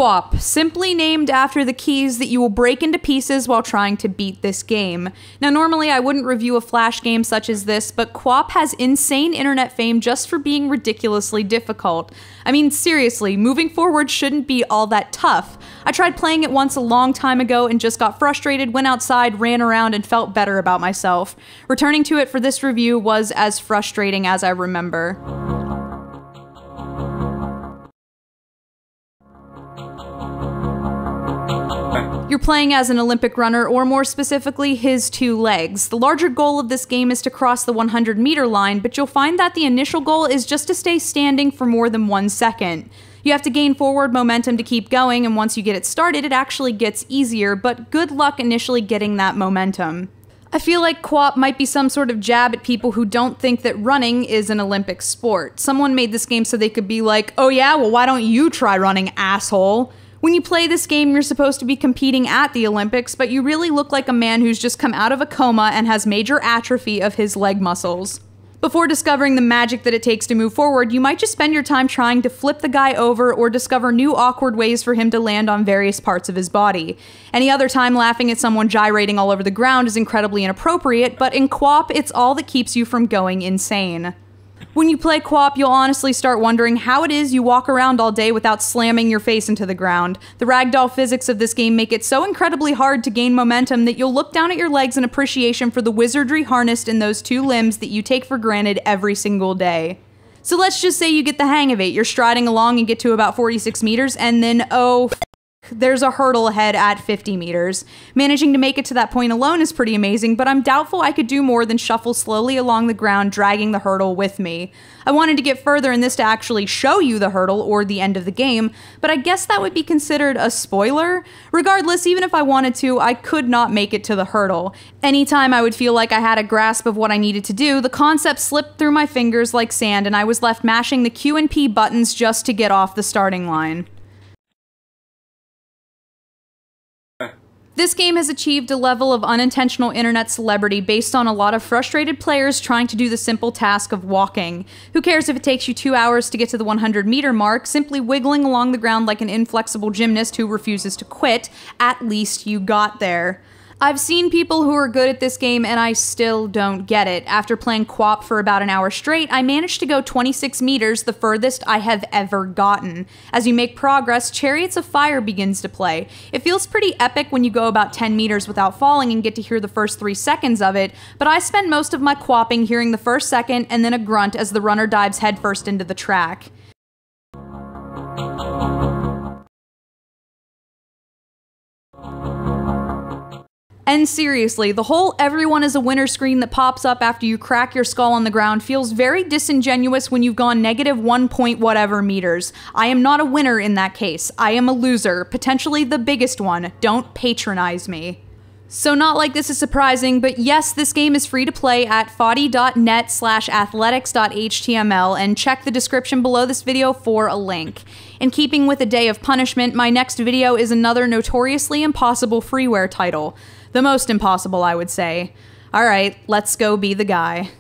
QWOP, simply named after the keys that you will break into pieces while trying to beat this game. Now normally I wouldn't review a Flash game such as this, but QWOP has insane internet fame just for being ridiculously difficult. I mean seriously, moving forward shouldn't be all that tough. I tried playing it once a long time ago and just got frustrated, went outside, ran around, and felt better about myself. Returning to it for this review was as frustrating as I remember. You're playing as an Olympic runner, or more specifically, his two legs. The larger goal of this game is to cross the 100-meter line, but you'll find that the initial goal is just to stay standing for more than 1 second. You have to gain forward momentum to keep going, and once you get it started, it actually gets easier, but good luck initially getting that momentum. I feel like QWOP might be some sort of jab at people who don't think that running is an Olympic sport. Someone made this game so they could be like, oh yeah, well why don't you try running, asshole? When you play this game, you're supposed to be competing at the Olympics, but you really look like a man who's just come out of a coma and has major atrophy of his leg muscles. Before discovering the magic that it takes to move forward, you might just spend your time trying to flip the guy over or discover new awkward ways for him to land on various parts of his body. Any other time laughing at someone gyrating all over the ground is incredibly inappropriate, but in QWOP, it's all that keeps you from going insane. When you play QWOP, you'll honestly start wondering how it is you walk around all day without slamming your face into the ground. The ragdoll physics of this game make it so incredibly hard to gain momentum that you'll look down at your legs in appreciation for the wizardry harnessed in those two limbs that you take for granted every single day. So let's just say you get the hang of it. You're striding along and get to about 46 meters, and then, oh, there's a hurdle ahead at 50 meters. Managing to make it to that point alone is pretty amazing, but I'm doubtful I could do more than shuffle slowly along the ground, dragging the hurdle with me. I wanted to get further in this to actually show you the hurdle or the end of the game, but I guess that would be considered a spoiler. Regardless, even if I wanted to, I could not make it to the hurdle. Anytime I would feel like I had a grasp of what I needed to do, the concept slipped through my fingers like sand, and I was left mashing the Q and P buttons just to get off the starting line. This game has achieved a level of unintentional internet celebrity based on a lot of frustrated players trying to do the simple task of walking. Who cares if it takes you 2 hours to get to the 100-meter mark, simply wiggling along the ground like an inflexible gymnast who refuses to quit, at least you got there. I've seen people who are good at this game and I still don't get it. After playing QWOP for about an hour straight, I managed to go 26 meters, the furthest I have ever gotten. As you make progress, Chariots of Fire begins to play. It feels pretty epic when you go about 10 meters without falling and get to hear the first 3 seconds of it, but I spend most of my QWOPing hearing the first second and then a grunt as the runner dives headfirst into the track. And seriously, the whole everyone is a winner screen that pops up after you crack your skull on the ground feels very disingenuous when you've gone negative 1 point whatever meters. I am not a winner in that case. I am a loser, potentially the biggest one. Don't patronize me. So not like this is surprising, but yes, this game is free to play at foddy.net/athletics.html, and check the description below this video for a link. In keeping with a day of punishment, my next video is another notoriously impossible freeware title. The most impossible, I would say. Alright, let's go be the guy.